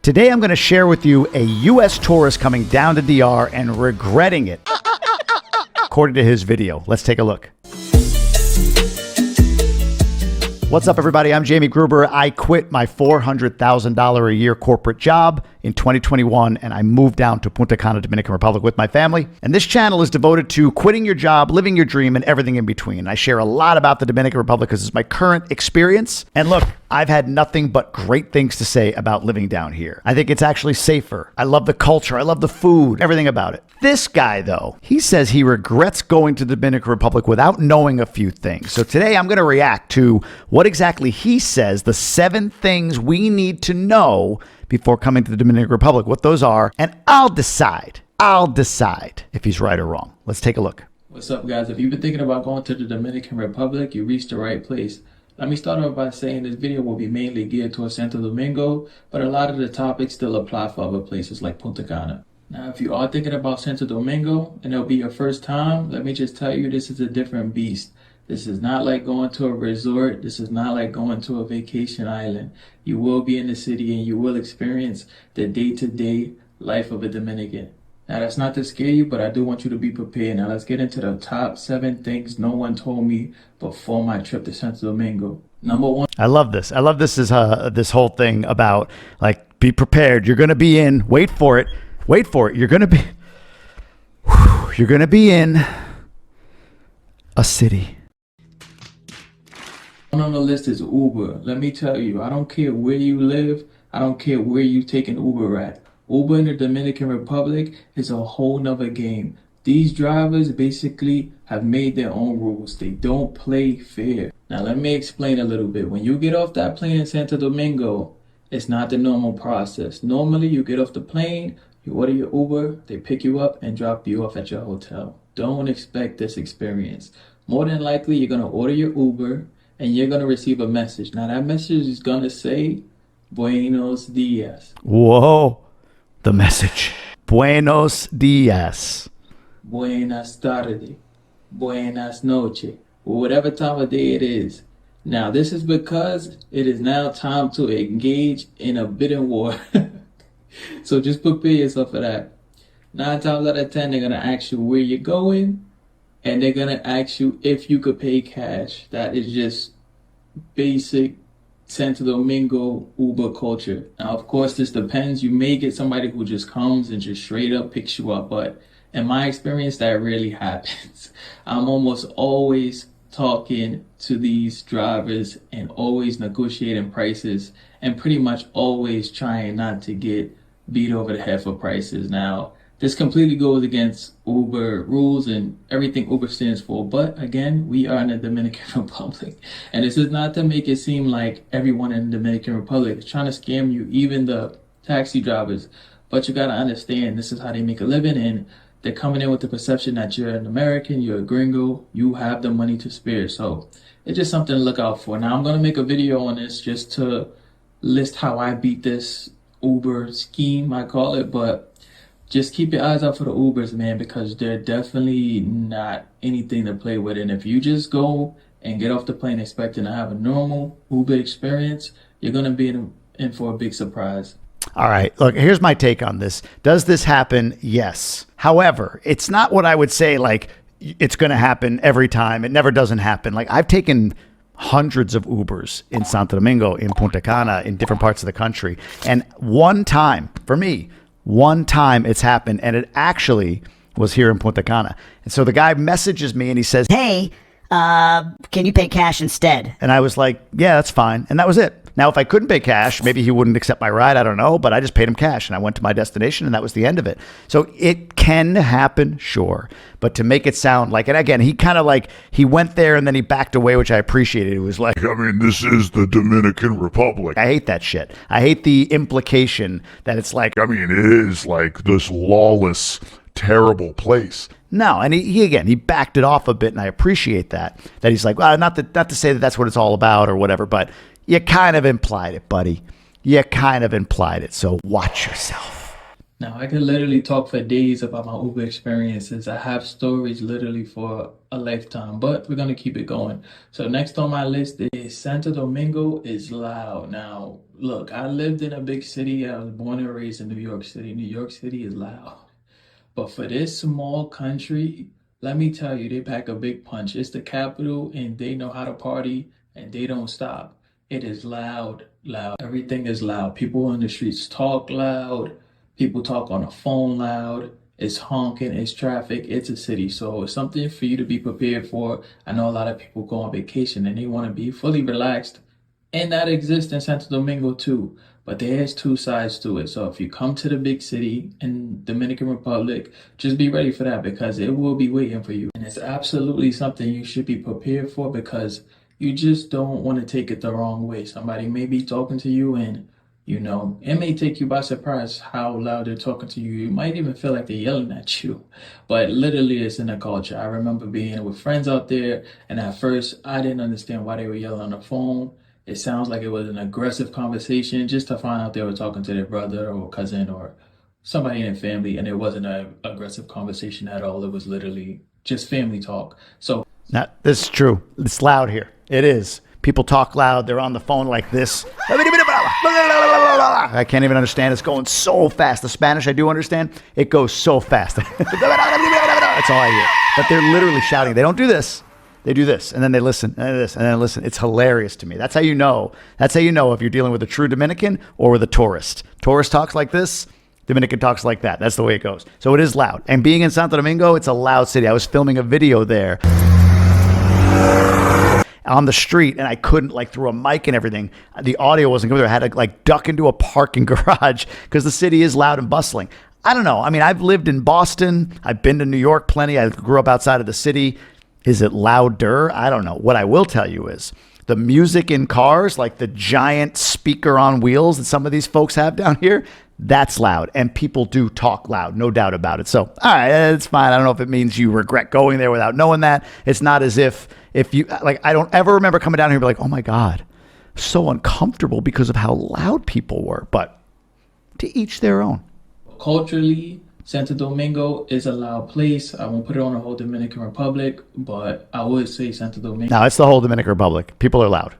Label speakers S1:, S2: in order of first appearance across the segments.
S1: Today I'm going to share with you a U.S. tourist coming down to DR and regretting it, according to his video. Let's take a look. What's up, everybody? I'm Jamie Gruber. I quit my $400,000 a year corporate job in 2021, and I moved down to Punta Cana, Dominican Republic with my family. And this channel is devoted to quitting your job, living your dream, and everything in between. I share a lot about the Dominican Republic because it's my current experience. And look, I've had nothing but great things to say about living down here. I think it's actually safer. I love the culture. I love the food, everything about it. This guy, though, he says he regrets going to the Dominican Republic without knowing a few things. So today I'm going to react to what exactly he says, the 7 things we need to know before coming to the Dominican Republic, what those are, and I'll decide if he's right or wrong. Let's take a look.
S2: What's up, guys? If you've been thinking about going to the Dominican Republic, you reached the right place. Let me start off by saying this video will be mainly geared towards Santo Domingo, but a lot of the topics still apply for other places like Punta Cana. Now, if you are thinking about Santo Domingo and it'll be your first time, let me just tell you this is a different beast. This is not like going to a resort. This is not like going to a vacation island. You will be in the city and you will experience the day-to-day life of a Dominican. Now, that's not to scare you, but I do want you to be prepared. Now, let's get into the top 7 things no one told me before my trip to Santo Domingo. Number 1.
S1: I love this. I love this is this whole thing about, like, be prepared. You're going to be in, wait for it. You're going to be in a city.
S2: On the list is Uber. Let me tell you, I don't care where you live. I don't care where you take an Uber at. Uber in the Dominican Republic is a whole nother game. These drivers basically have made their own rules. They don't play fair. Now let me explain a little bit. When you get off that plane in Santo Domingo, it's not the normal process. Normally you get off the plane, you order your Uber, they pick you up and drop you off at your hotel. Don't expect this experience. More than likely you're going to order your Uber and you're going to receive a message. Now that message is going to say, Buenos dias.
S1: Whoa. The message. Buenos dias.
S2: Buenas tardes. Buenas noches. Or whatever time of day it is. Now, this is because it is now time to engage in a bidding war. So just prepare yourself for that. 9 times out of 10, they're going to ask you where you're going. And they're going to ask you if you could pay cash. That is just basic Santo Domingo Uber culture. Now, of course, this depends. You may get somebody who just comes and just straight up picks you up. But in my experience, that rarely happens. I'm almost always talking to these drivers and always negotiating prices and pretty much always trying not to get beat over the head for prices. Now, this completely goes against Uber rules and everything Uber stands for. But again, we are in the Dominican Republic. And this is not to make it seem like everyone in the Dominican Republic is trying to scam you, even the taxi drivers. But you got to understand, this is how they make a living. And they're coming in with the perception that you're an American, you're a gringo, you have the money to spare. So it's just something to look out for. Now, I'm going to make a video on this just to list how I beat this Uber scheme, I call it. But just keep your eyes out for the Ubers, man, because they're definitely not anything to play with. And if you just go and get off the plane expecting to have a normal Uber experience, you're going to be in for a big surprise.
S1: All right, look, here's my take on this. Does this happen? Yes. However, it's not what I would say, like, it's going to happen every time. It never doesn't happen. Like, I've taken hundreds of Ubers in Santo Domingo, in Punta Cana, in different parts of the country. And one time, for me, it's happened, and it actually was here in Punta Cana. And so the guy messages me and he says,
S3: "Hey, can you pay cash instead?"
S1: And I was like, yeah, that's fine. And that was it. Now, if I couldn't pay cash, maybe he wouldn't accept my ride. I don't know. But I just paid him cash and I went to my destination and that was the end of it. So it can happen, sure. But to make it sound like, and again, he kind of like, he went there and then he backed away, which I appreciated. It was like,
S4: I mean, this is the Dominican Republic.
S1: I hate that shit. I hate the implication that it's like,
S4: I mean, it is like this lawless, terrible place.
S1: No, and he backed it off a bit, and I appreciate that he's like, well, not to say that that's what it's all about or whatever, but you kind of implied it, buddy. You kind of implied it, so watch yourself.
S2: Now, I could literally talk for days about my Uber experiences. I have stories literally for a lifetime, but we're going to keep it going. So, next on my list is Santo Domingo is loud. Now, look, I lived in a big city. I was born and raised in New York City. New York City is loud. But for this small country, let me tell you, they pack a big punch. It's the capital, and they know how to party, and they don't stop. It is loud, loud. Everything is loud. People on the streets talk loud. People talk on the phone loud. It's honking, it's traffic, it's a city. So it's something for you to be prepared for. I know a lot of people go on vacation and they want to be fully relaxed, and that exists in Santo Domingo too. But there's two sides to it. So if you come to the big city in Dominican Republic, just be ready for that because it will be waiting for you. And it's absolutely something you should be prepared for because you just don't want to take it the wrong way. Somebody may be talking to you and it may take you by surprise how loud they're talking to you. You might even feel like they're yelling at you, but literally it's in the culture. I remember being with friends out there, and at first I didn't understand why they were yelling on the phone. It sounds like it was an aggressive conversation just to find out they were talking to their brother or cousin or somebody in their family, and it wasn't an aggressive conversation at all. It was literally just family talk. So
S1: Now, this is true. It's loud here. It is. People talk loud. They're on the phone like this. I can't even understand. It's going so fast. The Spanish I do understand. It goes so fast. That's all I hear. But they're literally shouting. They don't do this. They do this, and then they listen, and this, and then listen. It's hilarious to me. That's how you know. That's how you know if you're dealing with a true Dominican or with a tourist. Tourist talks like this. Dominican talks like that. That's the way it goes. So it is loud. And being in Santo Domingo, it's a loud city. I was filming a video there on the street, and I couldn't, through a mic and everything, the audio wasn't good there. I had to duck into a parking garage because the city is loud and bustling. I don't know. I mean, I've lived in Boston. I've been to New York plenty. I grew up outside of the city. Is it louder? I don't know. What I will tell you is the music in cars, like the giant speaker on wheels that some of these folks have down here, that's loud. And people do talk loud, no doubt about it. So, all right, it's fine. I don't know if it means you regret going there without knowing that. It's not as if you, I don't ever remember coming down here and be like, oh my God, so uncomfortable because of how loud people were. But to each their own.
S2: culturally, Santo Domingo is a loud place. I won't put it on the whole Dominican Republic, but I would say Santo Domingo.
S1: No, it's the whole Dominican Republic. People are loud.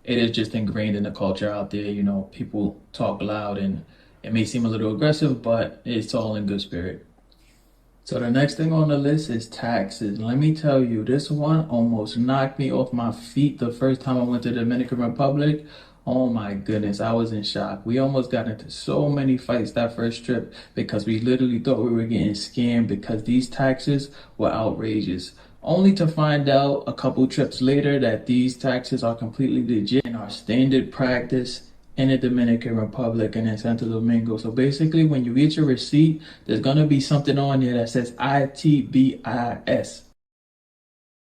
S2: It is just ingrained in the culture out there. People talk loud and it may seem a little aggressive, but it's all in good spirit. So the next thing on the list is taxes. Let me tell you, this one almost knocked me off my feet the first time I went to the Dominican Republic. Oh my goodness, I was in shock. We almost got into so many fights that first trip because we literally thought we were getting scammed because these taxes were outrageous. Only to find out a couple trips later that these taxes are completely legit and are standard practice in the Dominican Republic and in Santo Domingo. So basically, when you get your receipt, there's going to be something on there that says ITBIS.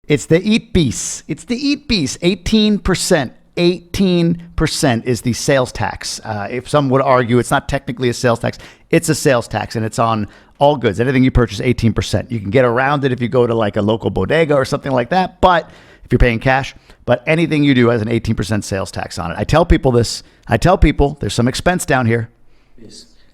S1: It's the eat piece. It's the eat piece. 18%. 18% is the sales tax. If some would argue it's not technically a sales tax, it's a sales tax, and it's on all goods. Anything you purchase, 18%. You can get around it if you go to a local bodega or something like that, but if you're paying cash, but anything you do has an 18% sales tax on it. I tell people this. I tell people there's some expense down here.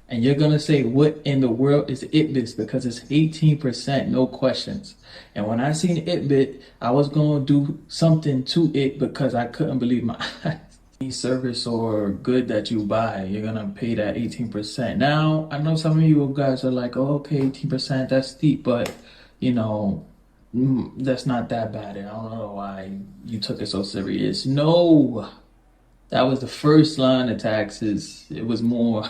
S2: And you're going to say, what in the world is ITBIS? Because it's 18%, no questions. And when I seen ITBIT, I was going to do something to it because I couldn't believe my eyes. Any service or good that you buy, you're going to pay that 18%. Now, I know some of you guys are like, oh, okay, 18%, that's steep, but, that's not that bad. And I don't know why you took it so serious. No, that was the first line of taxes. It was more.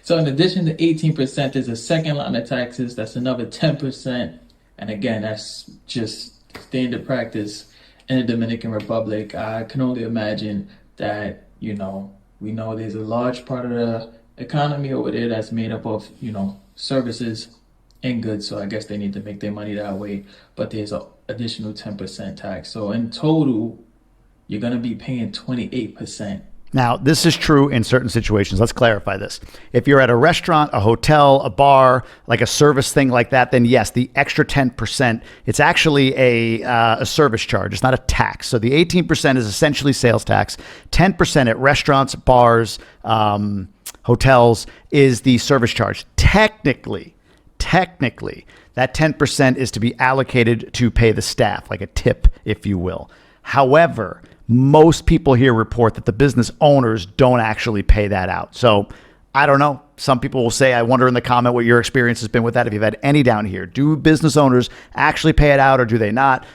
S2: So in addition to 18%, there's a second line of taxes. That's another 10%. And again, that's just standard practice in the Dominican Republic. I can only imagine that, we know there's a large part of the economy over there that's made up of, services and goods. So I guess they need to make their money that way. But there's an additional 10% tax. So in total, you're going to be paying 28%.
S1: Now, this is true in certain situations. Let's clarify this. If you're at a restaurant, a hotel, a bar, like a service thing like that, then yes, the extra 10%, it's actually a service charge. It's not a tax. So the 18% is essentially sales tax. 10% at restaurants, bars, hotels, is the service charge. Technically, that 10% is to be allocated to pay the staff, like a tip, if you will. However, most people here report that the business owners don't actually pay that out. So I don't know. Some people will say, I wonder in the comment what your experience has been with that. If you've had any down here, do business owners actually pay it out or do they not?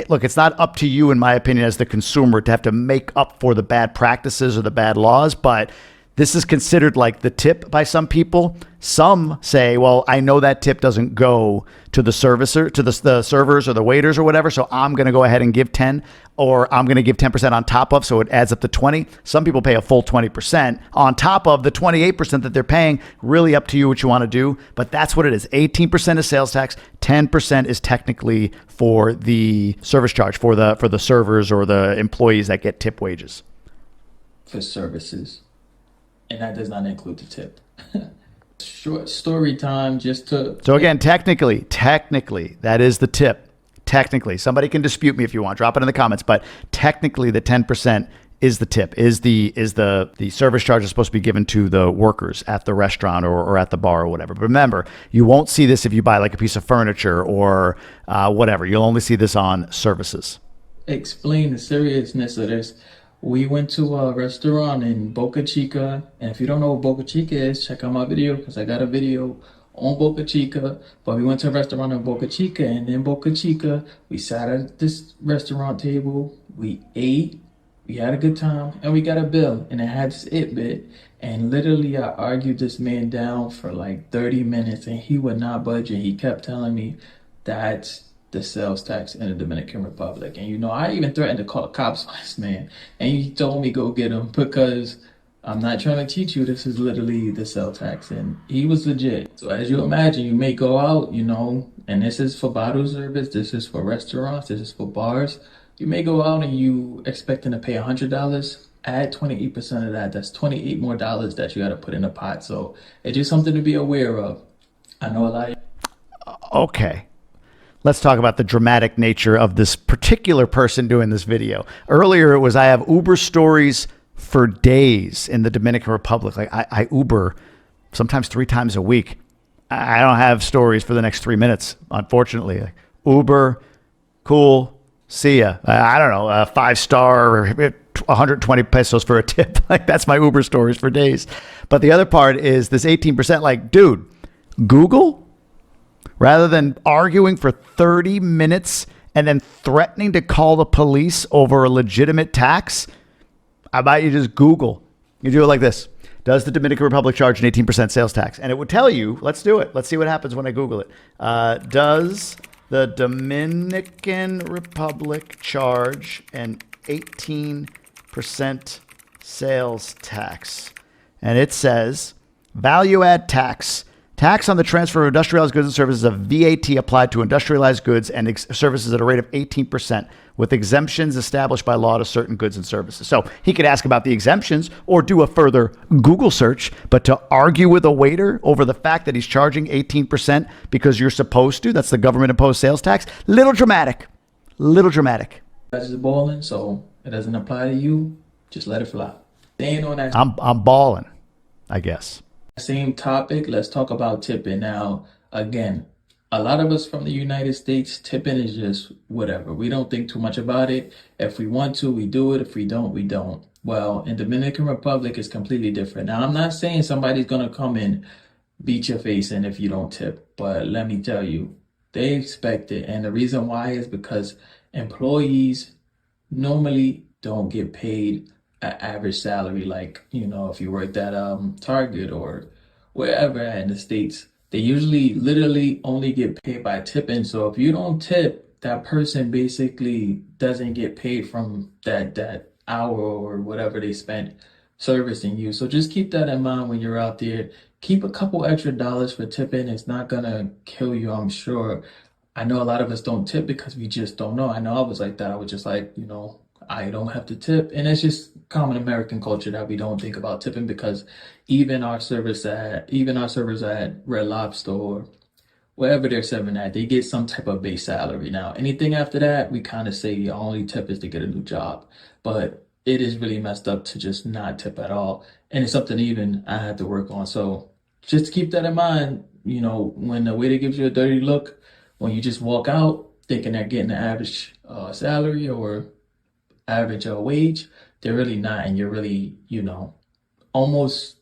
S1: Look, it's not up to you, in my opinion, as the consumer to have to make up for the bad practices or the bad laws, but this is considered like the tip by some people. Some say, well, I know that tip doesn't go to the servicer, to the servers or the waiters or whatever, so I'm going to go ahead and give 10, or I'm going to give 10% on top of, so it adds up to 20. Some people pay a full 20% on top of the 28% that they're paying. Really up to you what you want to do, but that's what it is. 18% is sales tax, 10% is technically for the service charge, for the servers or the employees that get tip wages.
S2: For services. And that does not include the tip. Short story time just to...
S1: So again, technically, that is the tip. Technically. Somebody can dispute me if you want. Drop it in the comments. But technically, the 10% is the tip, is the service charge is supposed to be given to the workers at the restaurant or at the bar or whatever. But remember, you won't see this if you buy like a piece of furniture or whatever. You'll only see this on services.
S2: Explain the seriousness of this. We went to a restaurant in Boca Chica, and if you don't know what Boca Chica is, check out my video because I got a video on Boca Chica. But we went to a restaurant in Boca Chica, and in Boca Chica, we sat at this restaurant table, we ate, we had a good time, and we got a bill, and it had this it bit. And literally, I argued this man down for like 30 minutes, and he would not budge, and he kept telling me that's the sales tax in the Dominican Republic. And you know, I even threatened to call the cops on this man, and he told me go get him because I'm not trying to teach you, this is literally the sales tax. And he was legit. So as you imagine, you may go out, you know, and this is for bottle service, this is for restaurants, this is for bars. You may go out and you expecting to pay $100, add 28% of that, that's $28 more that you got to put in the pot. So it's just something to be aware of. I know a lot of...
S1: Okay. Let's talk about the dramatic nature of this particular person doing this video. Earlier it was, I have Uber stories for days in the Dominican Republic. Like I Uber sometimes 3 times a week. I don't have stories for the next 3 minutes, unfortunately. Like, Uber, cool, see ya. I don't know, 5-star or 120 pesos for a tip. Like that's my Uber stories for days. But the other part is this 18%. Like, dude, Google, rather than arguing for 30 minutes and then threatening to call the police over a legitimate tax, how about you just Google? You do it like this. Does the Dominican Republic charge an 18% sales tax? And it would tell you, let's do it. Let's see what happens when I Google it. Does the Dominican Republic charge an 18% sales tax? And it says, value add tax. Tax on the transfer of industrialized goods and services of VAT applied to industrialized goods and services at a rate of 18%, with exemptions established by law to certain goods and services. So he could ask about the exemptions or do a further Google search, but to argue with a waiter over the fact that he's charging 18% because you're supposed to, that's the government imposed sales tax, little dramatic.
S2: That's just balling, so it doesn't apply to you. Just let it fly. Staying on that.
S1: I'm balling, I guess.
S2: Same topic, let's talk about tipping. Now, again, a lot of us from the United States, tipping is just whatever. We don't think too much about it. If we want to, we do it. If we don't, we don't. Well, in Dominican Republic, it's completely different. Now, I'm not saying somebody's going to come and beat your face in if you don't tip, but let me tell you, they expect it. And the reason why is because employees normally don't get paid an average salary, like, you know, if you worked at Target or wherever in the States, they usually literally only get paid by tipping. So if you don't tip, that person basically doesn't get paid from that hour or whatever they spent servicing you. So just keep that in mind when you're out there. Keep a couple extra dollars for tipping. It's not gonna kill you, I'm sure. I know a lot of us don't tip because we just don't know. I know I was like that. I was just like, you know, I don't have to tip. And it's just common American culture that we don't think about tipping, because even our servers at Red Lobster or wherever they're serving at, they get some type of base salary. Now, anything after that, we kind of say your only tip is to get a new job. But it is really messed up to just not tip at all. and it's something even I had to work on. So just keep that in mind. You know, when the waiter gives you a dirty look, when you just walk out thinking they're getting an average salary or average wage, they're really not, and you're really, almost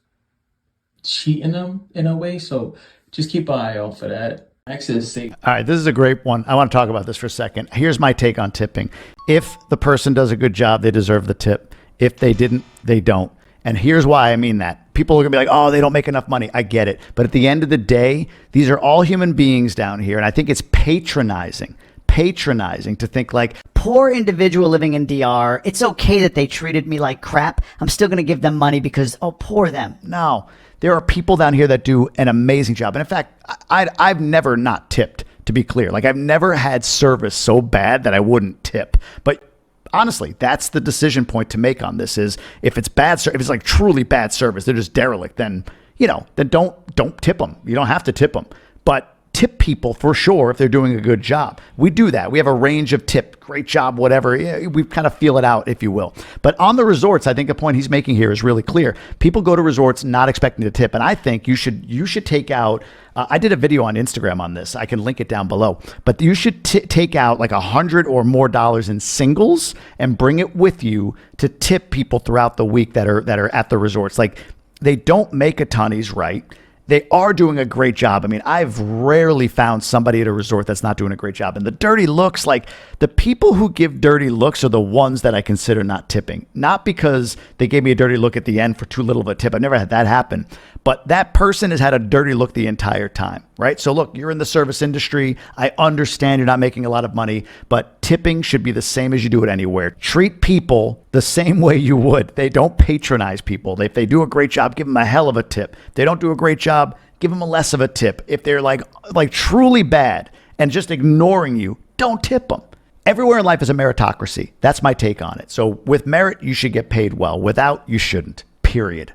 S2: cheating them in a way. So just keep an eye out for that. Next is safe.
S1: All right, this is a great one. I want to talk about this for a second. Here's my take on tipping. If the person does a good job, they deserve the tip. If they didn't, they don't. And here's why I mean that. People are going to be like, oh, they don't make enough money. I get it. But at the end of the day, these are all human beings down here. And I think it's patronizing to think like,
S3: Poor individual living in DR, it's okay that they treated me like crap. I'm still going to give them money because, oh, poor them.
S1: no, there are people down here that do an amazing job. And in fact, I've never not tipped, to be clear. Like, I've never had service so bad that I wouldn't tip. But honestly, that's the decision point to make on this is if it's if it's like truly bad service, they're just derelict, then, then don't tip them. You don't have to tip them. But tip people for sure if they're doing a good job. We do that. We have a range of tip, great job, whatever. We kind of feel it out, if you will. But on the resorts, I think the point he's making here is really clear. People go to resorts not expecting to tip, and I think you should take out. I did a video on Instagram on this. I can link it down below. But you should take out like $100 or more in singles and bring it with you to tip people throughout the week that are at the resorts. Like, they don't make a ton. He's right. They are doing a great job. I mean, I've rarely found somebody at a resort that's not doing a great job. And the dirty looks, like the people who give dirty looks are the ones that I consider not tipping. Not because they gave me a dirty look at the end for too little of a tip. I've never had that happen. But that person has had a dirty look the entire time, right? So look, you're in the service industry. I understand you're not making a lot of money, but tipping should be the same as you do it anywhere. Treat people the same way you would. They don't patronize people. If they do a great job, give them a hell of a tip. If they don't do a great job, give them a less of a tip. If they're like truly bad and just ignoring you, don't tip them. Everywhere in life is a meritocracy. That's my take on it. So with merit, you should get paid well. Without, you shouldn't. Period.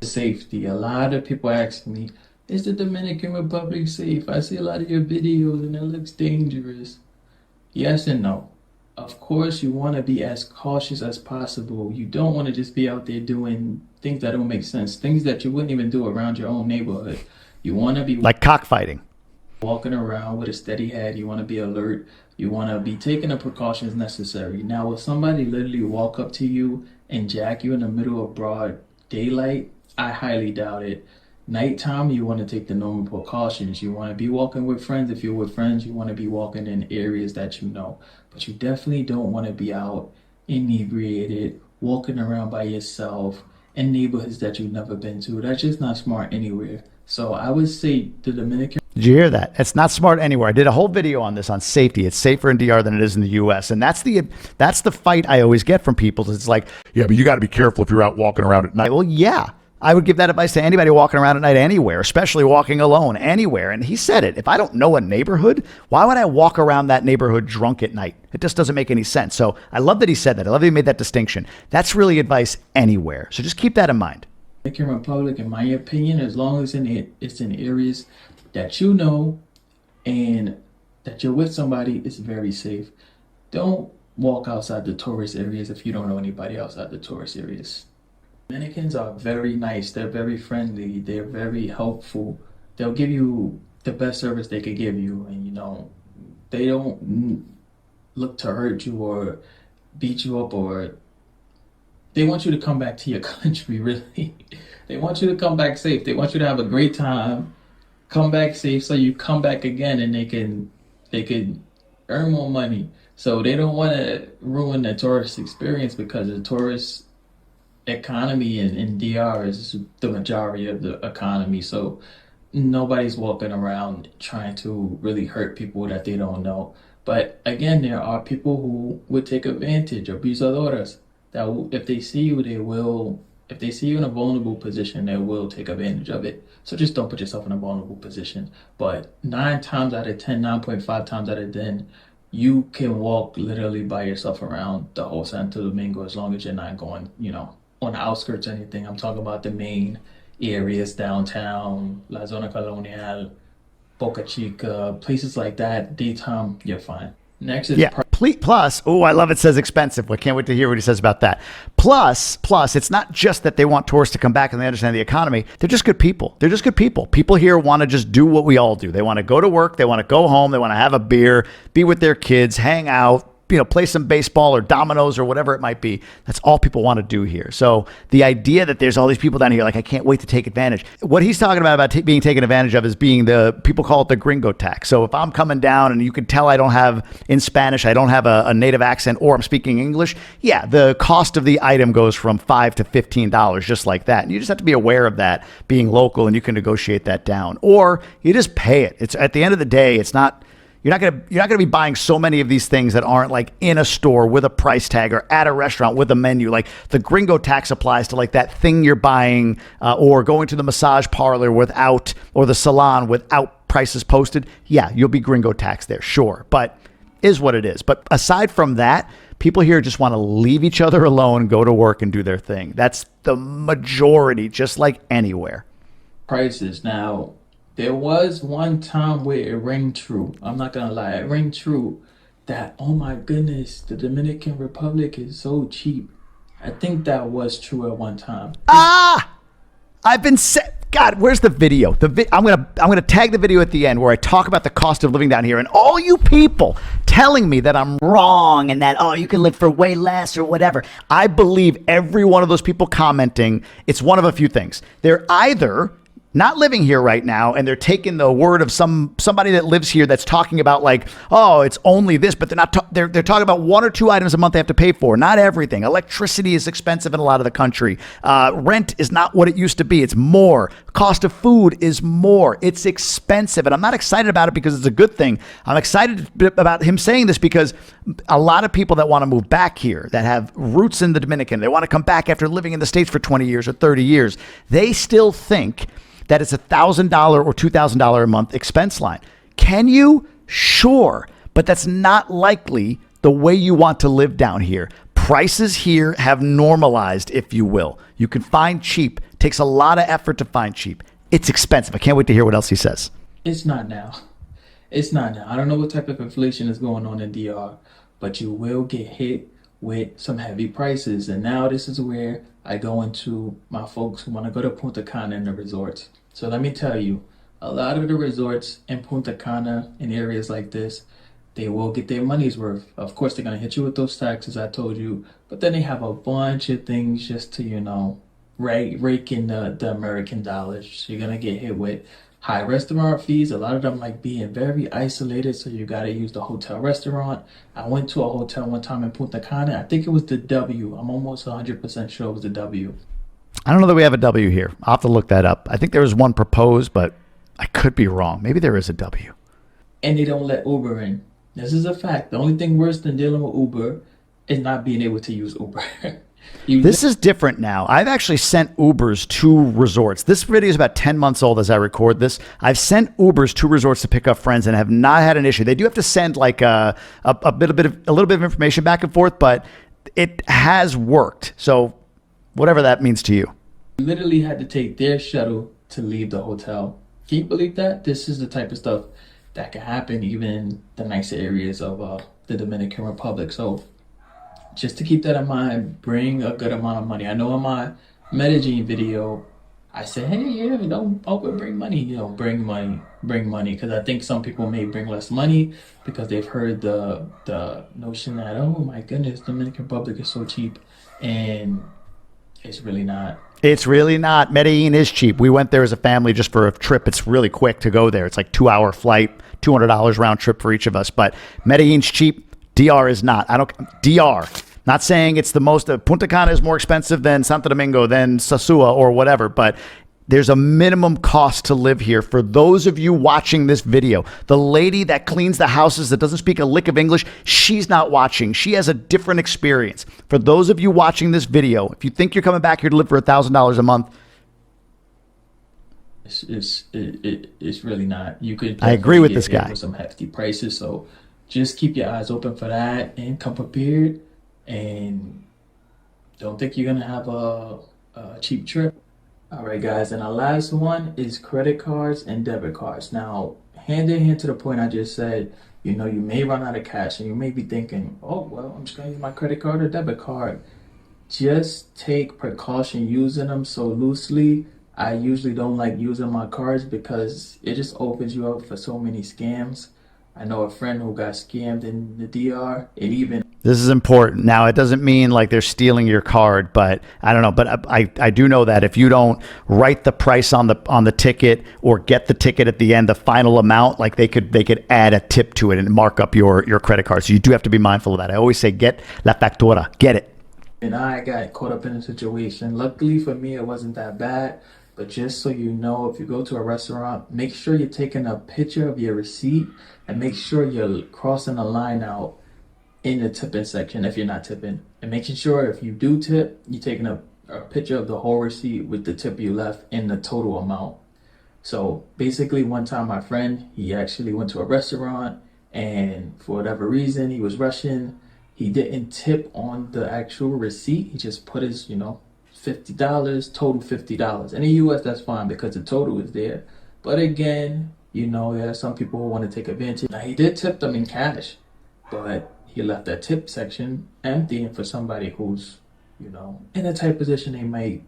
S2: Safety. A lot of people ask me, is the Dominican Republic safe? I see a lot of your videos and it looks dangerous. Yes and no. Of course, you want to be as cautious as possible. You don't want to just be out there doing things that don't make sense, things that you wouldn't even do around your own neighborhood. You want to be
S1: Like cockfighting.
S2: walking around with a steady head. You want to be alert. You want to be taking the precautions necessary. Now, will somebody literally walk up to you and jack you in the middle of broad daylight? I highly doubt it. Nighttime, you want to take the normal precautions. You want to be walking with friends. If you're with friends, you want to be walking in areas that you know. But you definitely don't want to be out inebriated, walking around by yourself in neighborhoods that you've never been to. That's just not smart anywhere. So I would say the Dominican
S1: Did you hear that? It's not smart anywhere. I did a whole video on this on safety. It's safer in DR than it is in the US. And that's the fight I always get from people. It's like,
S4: Yeah, but you got to be careful if you're out walking around at night.
S1: well, yeah, I would give that advice to anybody walking around at night anywhere, especially walking alone anywhere. And he said it. If I don't know a neighborhood, why would I walk around that neighborhood drunk at night? It just doesn't make any sense. So I love that he said that. I love that he made that distinction. That's really advice anywhere. So just keep that in mind.
S2: Dominican Republic, in my opinion, as long as it's in areas that you know and that you're with somebody, it's very safe. Don't walk outside the tourist areas if you don't know anybody outside the tourist areas. Dominicans are very nice. They're very friendly. They're very helpful. They'll give you the best service they could give you, and they don't look to hurt you or beat you up, or they want you to come back to your country. Really, they want you to come back safe. They want you to have a great time, come back safe, so you come back again, and they can earn more money. So they don't want to ruin the tourist experience, because the tourist economy in DR is the majority of the economy. So nobody's walking around trying to really hurt people that they don't know. But again, there are people who would take advantage, abusadoras, that if they see you, if they see you in a vulnerable position, they will take advantage of it. So just don't put yourself in a vulnerable position. But 9 times out of 10, 9.5 times out of 10, you can walk literally by yourself around the whole Santo Domingo, as long as you're not going, on the outskirts or anything. I'm talking about the main areas, downtown, La Zona Colonial, Boca Chica, places like that. Daytime, you're fine. Next is
S1: Plus, oh, I love it says expensive. I can't wait to hear what he says about that. Plus, it's not just that they want tourists to come back and they understand the economy. They're just good people. They're just good people. People here want to just do what we all do. They want to go to work. They want to go home. They want to have a beer, be with their kids, hang out, play some baseball or dominoes or whatever it might be. That's all people want to do here. So the idea that there's all these people down here, like, I can't wait to take advantage. What he's talking about being taken advantage of is being people call it the gringo tax. So if I'm coming down and you can tell I don't have, in Spanish, I don't have a native accent or I'm speaking English, yeah, the cost of the item goes from $5 to $15, just like that. And you just have to be aware of that being local, and you can negotiate that down. Or you just pay it. It's at the end of the day, it's not, you're not gonna be buying so many of these things that aren't like in a store with a price tag or at a restaurant with a menu. Like the gringo tax applies to like that thing you're buying or going to the massage parlor without, or the salon without prices posted. Yeah, you'll be gringo taxed there, sure, but is what it is. But aside from that, people here just want to leave each other alone, go to work and do their thing. That's the majority, just like anywhere.
S2: Prices. Now, there was one time where it rang true. I'm not gonna lie, it rang true that, oh my goodness, the Dominican Republic is so cheap. I think that was true at one time.
S1: I've been God, where's the video? I'm gonna tag the video at the end where I talk about the cost of living down here, and all you people telling me that I'm
S3: Wrong, and that, oh, you can live for way less or whatever.
S1: I believe every one of those people commenting, it's one of a few things. They're either not living here right now, and they're taking the word of somebody that lives here that's talking about like, oh, it's only this, but they're not. They're talking about one or two items a month they have to pay for. Not everything. Electricity is expensive in a lot of the country. Rent is not what it used to be. It's more. Cost of food is more. It's expensive, and I'm not excited about it because it's a good thing. I'm excited about him saying this because a lot of people that want to move back here, that have roots in the Dominican, they want to come back after living in the States for 20 years or 30 years. They still think that it's $1,000 or $2,000 a month expense line. Can you? Sure. But that's not likely the way you want to live down here. Prices here have normalized, if you will. You can find cheap. It takes a lot of effort to find cheap. It's expensive. I can't wait to hear what else he says.
S2: It's not now. It's not now. I don't know what type of inflation is going on in DR, but you will get hit with some heavy prices. And now this is where I go into my folks who want to go to Punta Cana and the resorts. So let me tell you, a lot of the resorts in Punta Cana, in areas like this, they will get their money's worth. Of course, they're going to hit you with those taxes I told you, but then they have a bunch of things just to, rake in the American dollars. So you're going to get hit with high restaurant fees. A lot of them like being very isolated, so you got to use the hotel restaurant. I went to a hotel one time in Punta Cana. I think it was the W. I'm almost 100% sure it was the W.
S1: I don't know that we have a W here. I'll have to look that up. I think there was one proposed, but I could be wrong. Maybe there is a W.
S2: And they don't let Uber in. This is a fact. The only thing worse than dealing with Uber is not being able to use Uber.
S1: This is different now. I've actually sent Ubers to resorts. This video is about 10 months old as I record this. I've sent Ubers to resorts to pick up friends and have not had an issue. They do have to send like a little bit of information back and forth, but it has worked. So whatever that means to you.
S2: You literally had to take their shuttle to leave the hotel. Can you believe that? This is the type of stuff that can happen even in the nicer areas of the Dominican Republic. So just to keep that in mind, bring a good amount of money. I know in my Medellin video, I said, hey, yeah, don't bring money. Bring money. Because I think some people may bring less money because they've heard the notion that, oh my goodness, Dominican Republic is so cheap. And it's really not.
S1: It's really not. Medellin is cheap. We went there as a family just for a trip. It's really quick to go there. It's like 2-hour flight, $200 round trip for each of us. But Medellin's cheap. DR is not. DR. Not saying it's the most. Punta Cana is more expensive than Santo Domingo, than Sosua or whatever. But there's a minimum cost to live here. For those of you watching this video, the lady that cleans the houses that doesn't speak a lick of English, she's not watching. She has a different experience. For those of you watching this video, if you think you're coming back here to live for $1,000 a month,
S2: it's really not. You could.
S1: I agree with this guy.
S2: With some hefty prices, so just keep your eyes open for that and come prepared. And don't think you're gonna have a cheap trip. All right, guys, and our last one is credit cards and debit cards. Now, hand in hand to the point I just said, you know, you may run out of cash and you may be thinking, oh, well, I'm just going to use my credit card or debit card. Just take precaution using them so loosely. I usually don't like using my cards because it just opens you up for so many scams. I know a friend who got scammed in the DR.
S1: This is important. Now, it doesn't mean like they're stealing your card, but I don't know. But I do know that if you don't write the price on the ticket or get the ticket at the end, the final amount, like they could add a tip to it and mark up your credit card. So you do have to be mindful of that. I always say get la factura, get it.
S2: And I got caught up in a situation. Luckily for me, it wasn't that bad. But just so you know, if you go to a restaurant, make sure you're taking a picture of your receipt and make sure you're crossing the line out in the tipping section if you're not tipping. And making sure if you do tip, you're taking a picture of the whole receipt with the tip you left and the total amount. So basically, one time my friend, he actually went to a restaurant and for whatever reason, he was rushing. He didn't tip on the actual receipt. He just put his, $50, total $50. In the US, that's fine because the total is there. But again, there are some people who want to take advantage. Now, he did tip them in cash, but he left that tip section empty. And for somebody who's, in a tight position, they might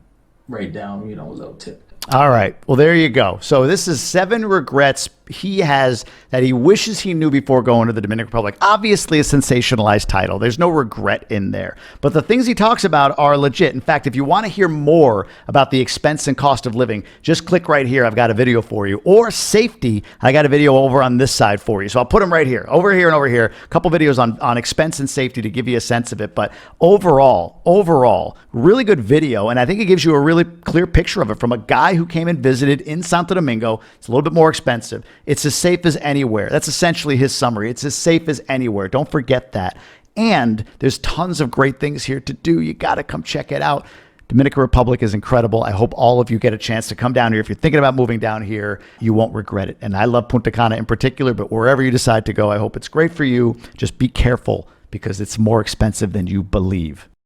S2: write down, a little tip.
S1: All right. Well, there you go. So this is 7 regrets he has that he wishes he knew before going to the Dominican Republic. Obviously a sensationalized title. There's no regret in there. But the things he talks about are legit. In fact, if you want to hear more about the expense and cost of living, just click right here. I've got a video for you. Or safety, I got a video over on this side for you. So I'll put them right here. Over here and over here. A couple videos on expense and safety to give you a sense of it. But overall, really good video. And I think it gives you a really clear picture of it from a guy who came and visited in Santo Domingo. It's a little bit more expensive. It's as safe as anywhere. That's essentially his summary. It's as safe as anywhere. Don't forget that. And there's tons of great things here to do. You got to come check it out. Dominican Republic is incredible. I hope all of you get a chance to come down here. If you're thinking about moving down here, you won't regret it. And I love Punta Cana in particular, but wherever you decide to go, I hope it's great for you. Just be careful because it's more expensive than you believe.